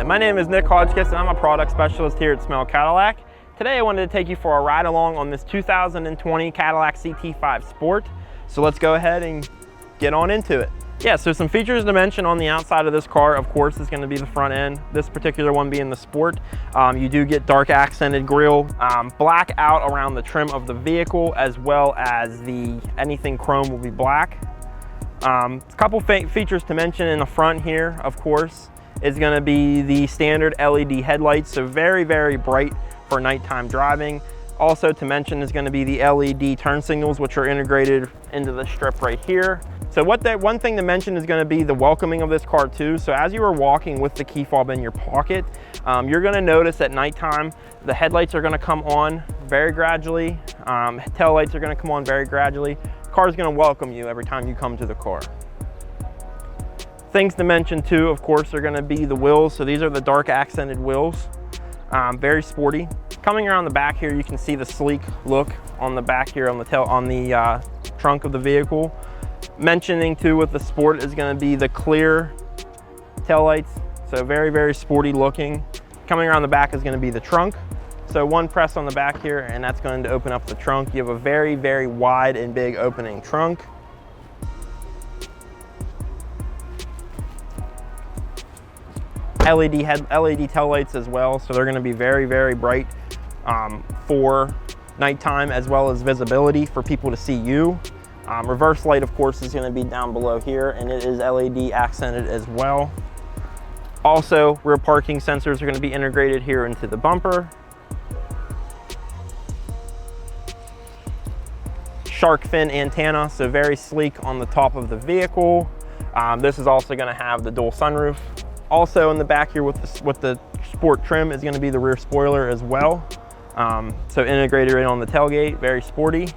my name is Nick Hodgkiss and I'm a product specialist here at Smail Cadillac. Today I wanted to take you for a ride along on this 2020 Cadillac CT5 Sport. So let's go ahead and get on into it. Yeah, so some features to mention on the outside of this car, of course, is going to be the front end. This particular one being the Sport. You do get dark accented grille, black out around the trim of the vehicle, as well as anything chrome will be black. A couple features to mention in the front here, of course, is going to be the standard LED headlights, so very, very bright for nighttime driving. Also to mention is going to be the LED turn signals, which are integrated into the strip right here. So one thing to mention is going to be the welcoming of this car too. So as you are walking with the key fob in your pocket, you're going to notice at nighttime the headlights are going to come on very gradually. Tail lights are going to come on very gradually. The car is going to welcome you every time you come to the car. Things to mention too, of course, are going to be the wheels. So these are the dark accented wheels, very sporty. Coming around the back here, you can see the sleek look on the back here on the trunk of the vehicle. Mentioning too with the Sport is going to be the clear tail lights, so very, very sporty looking. Coming around the back is going to be the trunk. So one press on the back here and that's going to open up the trunk. You have a very, very wide and big opening trunk. LED tail lights as well, so they're going to be very, very bright for nighttime, as well as visibility for people to see you. Reverse light, of course, is going to be down below here, and it is LED accented as well. Also, rear parking sensors are going to be integrated here into the bumper. Shark fin antenna, so very sleek on the top of the vehicle. This is also going to have the dual sunroof. Also in the back here with the Sport trim is going to be the rear spoiler as well. So integrated right on the tailgate, very sporty.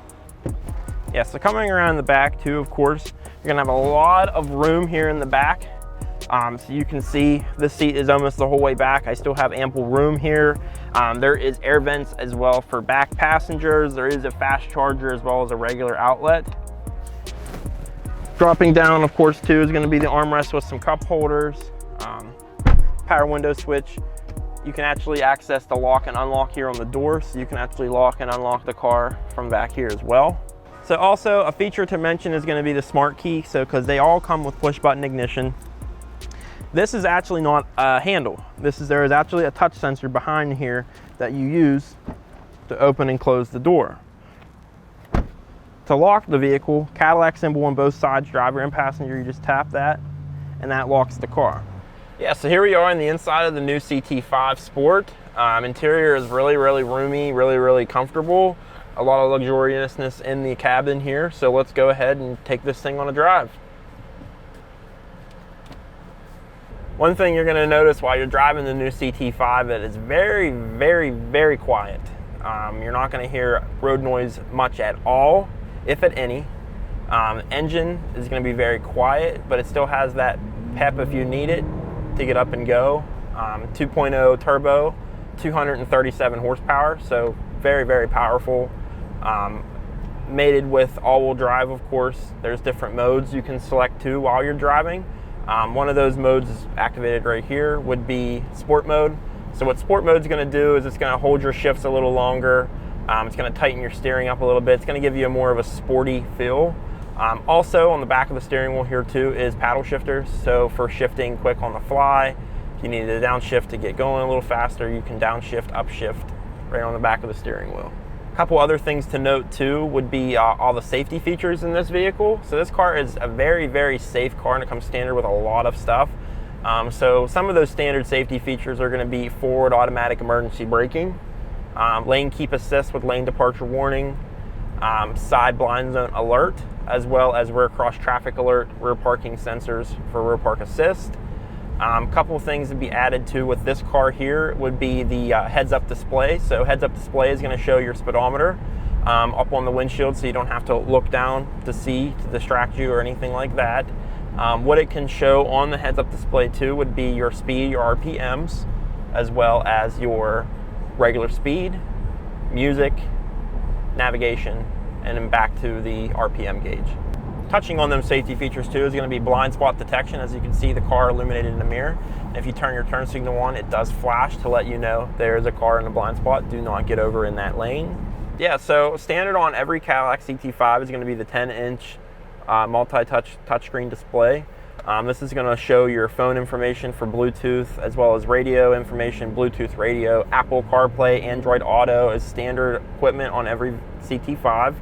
Yeah, so coming around the back too, of course, you're gonna have a lot of room here in the back. So you can see the seat is almost the whole way back. I still have ample room here. There is air vents as well for back passengers. There is a fast charger as well as a regular outlet. Dropping down, of course, too, is gonna be the armrest with some cup holders, power window switch. You can actually access the lock and unlock here on the door, so you can actually lock and unlock the car from back here as well. So also a feature to mention is going to be the smart key, so because they all come with push button ignition. This is actually not a handle. There is actually a touch sensor behind here that you use to open and close the door. To lock the vehicle, Cadillac symbol on both sides, driver and passenger, you just tap that and that locks the car. Yeah, so here we are in the inside of the new CT5 Sport. Interior is really, really roomy, really, really comfortable. A lot of luxuriousness in the cabin here. So let's go ahead and take this thing on a drive. One thing you're gonna notice while you're driving the new CT5, it is very, very, very quiet. You're not gonna hear road noise much at all, if at any. Engine is gonna be very quiet, but it still has that pep if you need it to get up and go. 2.0 turbo, 237 horsepower, so very, very powerful. Mated with all-wheel drive, of course. There's different modes you can select too while you're driving. One of those modes is activated right here, would be Sport mode. So what Sport mode is going to do is it's going to hold your shifts a little longer. It's going to tighten your steering up a little bit. It's going to give you a more of a sporty feel. Also on the back of the steering wheel here too is paddle shifters. So for shifting quick on the fly, if you need to downshift to get going a little faster, you can downshift, upshift right on the back of the steering wheel. A couple other things to note too would be all the safety features in this vehicle. So this car is a very, very safe car and it comes standard with a lot of stuff. So some of those standard safety features are going to be forward automatic emergency braking, lane keep assist with lane departure warning, side blind zone alert, as well as rear cross traffic alert, rear parking sensors for rear park assist. Couple of things to be added to with this car here would be the heads-up display. So heads-up display is going to show your speedometer up on the windshield, so you don't have to look down to see to distract you or anything like that. What it can show on the heads-up display too would be your speed, your RPMs, as well as your regular speed, music, navigation, and then back to the RPM gauge. touching on them safety features too is going to be blind spot detection. As you can see, the car illuminated in the mirror. And if you turn your turn signal on, it does flash to let you know there is a car in the blind spot. Do not get over in that lane. Yeah, so standard on every Cadillac CT5 is going to be the 10-inch multi-touch touchscreen display. This is going to show your phone information for Bluetooth, as well as radio information, Bluetooth radio, Apple CarPlay, Android Auto is standard equipment on every CT5.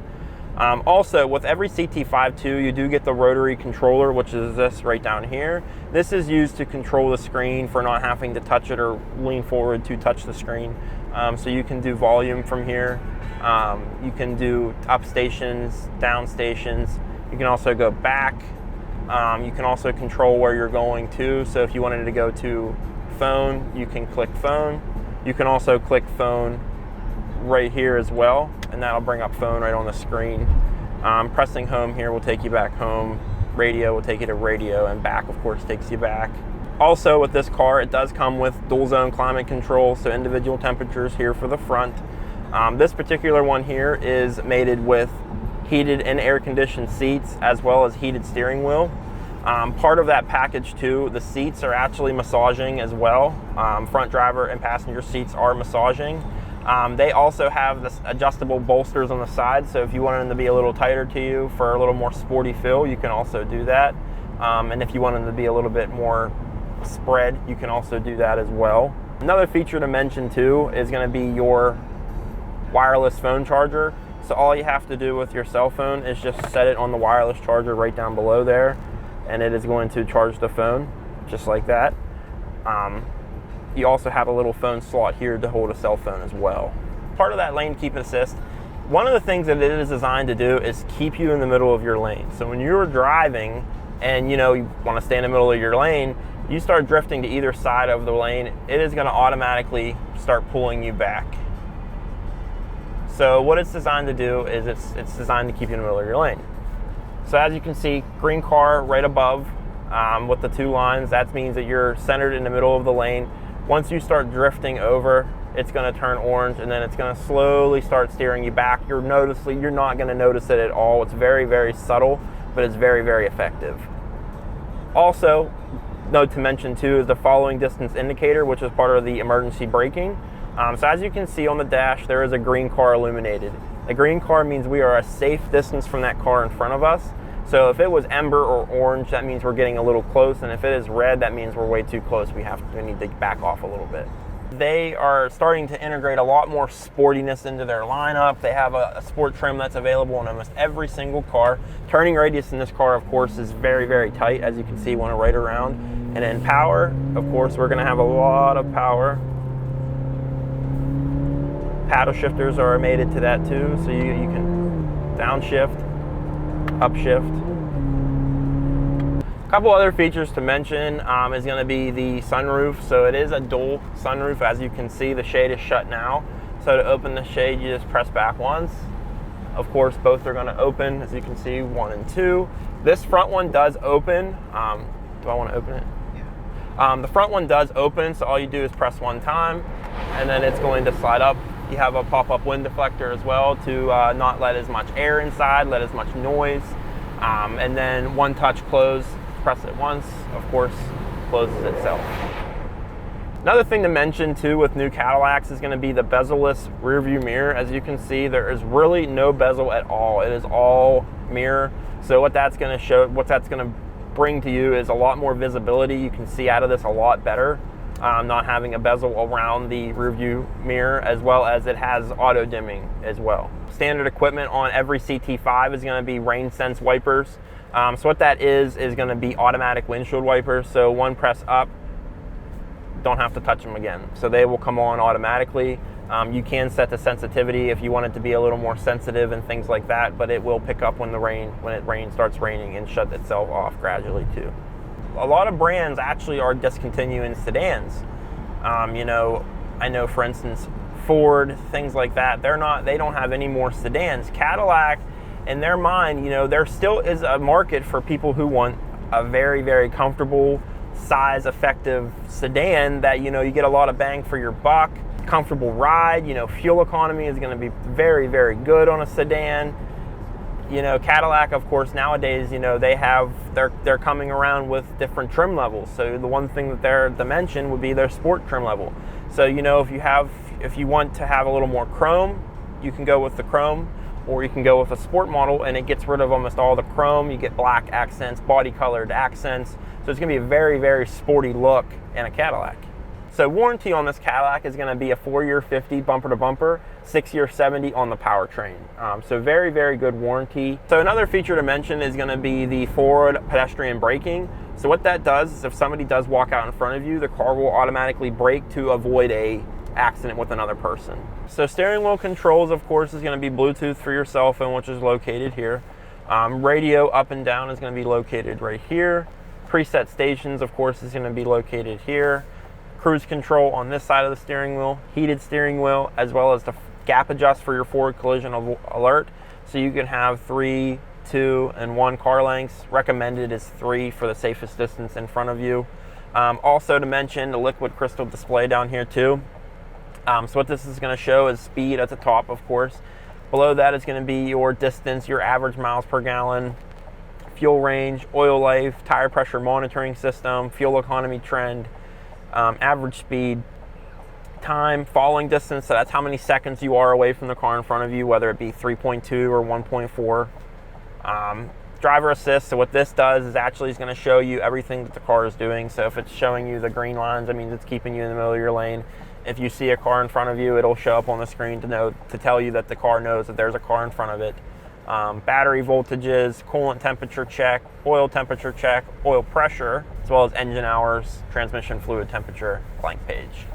Also, with every CT5 too, you do get the rotary controller, which is this right down here. This is used to control the screen for not having to touch it or lean forward to touch the screen. So you can do volume from here. You can do up stations, down stations. You can also go back. You can also control where you're going to. So if you wanted to go to phone, you can click phone. You can also click phone right here as well, and that'll bring up phone right on the screen. Pressing home here will take you back home. Radio will take you to radio, and back, of course, takes you back. Also, with this car, it does come with dual zone climate control, so individual temperatures here for the front. This particular one here is mated with heated and air conditioned seats, as well as heated steering wheel. Part of that package too, the seats are actually massaging as well. Front driver and passenger seats are massaging. They also have this adjustable bolsters on the side, so if you wanted them to be a little tighter to you for a little more sporty feel, you can also do that. And if you want them to be a little bit more spread, you can also do that as well. Another feature to mention too is going to be your wireless phone charger. So all you have to do with your cell phone is just set it on the wireless charger right down below there, and it is going to charge the phone just like that. You also have a little phone slot here to hold a cell phone as well. Part of that lane keep assist, one of the things that it is designed to do is keep you in the middle of your lane. So when you're driving and you want to stay in the middle of your lane, you start drifting to either side of the lane, it is going to automatically start pulling you back. So what it's designed to do is it's designed to keep you in the middle of your lane. So as you can see, green car right above with the two lines, that means that you're centered in the middle of the lane. Once you start drifting over, it's going to turn orange, and then it's going to slowly start steering you back. You're not going to notice it at all. It's very, very subtle, but it's very, very effective. Also, note to mention too is the following distance indicator, which is part of the emergency braking. So as you can see on the dash, there is a green car illuminated. The green car means we are a safe distance from that car in front of us. So if it was amber or orange, that means we're getting a little close, and if it is red, that means we're way too close. We need to back off a little bit. They are starting to integrate a lot more sportiness into their lineup. They have a sport trim that's available on almost every single car. Turning radius in this car, of course, is very, very tight, as you can see when I ride around. And in power, of course, we're going to have a lot of power. Paddle shifters are mated to that too, so you can downshift, upshift. A couple other features to mention is going to be the sunroof. So it is a dual sunroof. As you can see, the shade is shut now. So to open the shade, you just press back once. Of course, both are going to open, as you can see, 1 and 2. This front one does open. Do I want to open it? Yeah. The front one does open, so all you do is press one time, and then it's going to slide up. You have a pop-up wind deflector as well to not let as much air inside, let as much noise. And then one touch close, press it once, of course, closes itself. Another thing to mention too with new Cadillacs is going to be the bezel-less rear view mirror. As you can see, there is really no bezel at all. It is all mirror. So what that's going to bring to you is a lot more visibility. You can see out of this a lot better. Not having a bezel around the rear view mirror, as well as it has auto dimming as well. Standard equipment on every CT5 is going to be rain sense wipers. So what that is going to be automatic windshield wipers. So one press up, don't have to touch them again. So they will come on automatically. You can set the sensitivity if you want it to be a little more sensitive and things like that, but it will pick up when it starts raining and shut itself off gradually too. A lot of brands actually are discontinuing sedans. I know, for instance, Ford, things like that, they don't have any more sedans. Cadillac, in their mind, there still is a market for people who want a very, very comfortable, size effective sedan that, you get a lot of bang for your buck, comfortable ride, fuel economy is going to be very, very good on a sedan. You know, Cadillac, of course, nowadays, you know, they're coming around with different trim levels. So the one thing that they're to mention would be their sport trim level. So, you know, if you want to have a little more chrome, you can go with the chrome, or you can go with a sport model, and it gets rid of almost all the chrome. You get black accents, body colored accents. So it's gonna be a very, very sporty look in a Cadillac. So warranty on this Cadillac is going to be a 4-year 50 bumper to bumper, 6-year 70 on the powertrain. So very, very good warranty. So another feature to mention is going to be the forward pedestrian braking. So what that does is if somebody does walk out in front of you, the car will automatically brake to avoid a accident with another person. So steering wheel controls, of course, is going to be Bluetooth for your cell phone, which is located here. Radio up and down is going to be located right here. Preset stations, of course, is going to be located here. Cruise control on this side of the steering wheel, heated steering wheel, as well as the gap adjust for your forward collision alert. So you can have 3, 2, and 1 car lengths. Recommended is 3 for the safest distance in front of you. Also to mention the liquid crystal display down here too. So what this is going to show is speed at the top, of course. Below that is going to be your distance, your average miles per gallon, fuel range, oil life, tire pressure monitoring system, fuel economy trend, average speed, time, falling distance, so that's how many seconds you are away from the car in front of you, whether it be 3.2 or 1.4. Driver assist, so what this does is actually is going to show you everything that the car is doing. So if it's showing you the green lines, that means it's keeping you in the middle of your lane. If you see a car in front of you, it'll show up on the screen to tell you that the car knows that there's a car in front of it. Battery voltages, coolant temperature check, oil temperature check, oil pressure, as well as engine hours, transmission fluid temperature, blank page.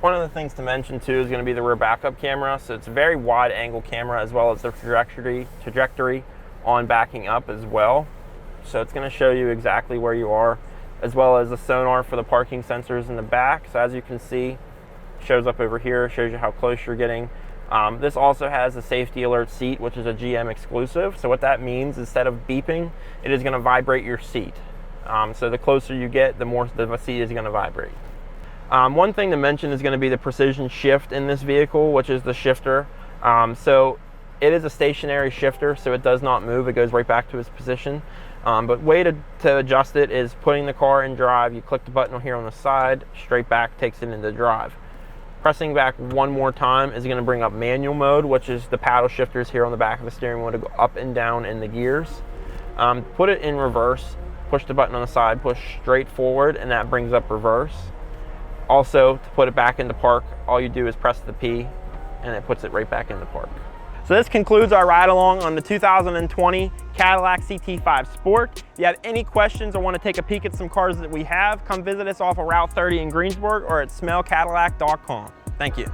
One of the things to mention too is going to be the rear backup camera. So it's a very wide angle camera, as well as the trajectory on backing up as well. So it's going to show you exactly where you are, as well as the sonar for the parking sensors in the back. So as you can see, it shows up over here, shows you how close you're getting. This also has a safety alert seat, which is a GM exclusive. So what that means, instead of beeping, it is going to vibrate your seat. So the closer you get, the more the seat is going to vibrate. One thing to mention is going to be the precision shift in this vehicle, which is the shifter. So it is a stationary shifter, so it does not move. It goes right back to its position. But way to adjust it is putting the car in drive. You click the button here on the side, straight back takes it into drive. Pressing back one more time is going to bring up manual mode, which is the paddle shifters here on the back of the steering wheel to go up and down in the gears. Put it in reverse, push the button on the side, push straight forward, and that brings up reverse. Also, to put it back into park, all you do is press the P, and it puts it right back into park. So this concludes our ride along on the 2020 Cadillac CT5 Sport. If you have any questions or want to take a peek at some cars that we have, come visit us off of Route 30 in Greensburg or at smailcadillac.com. Thank you.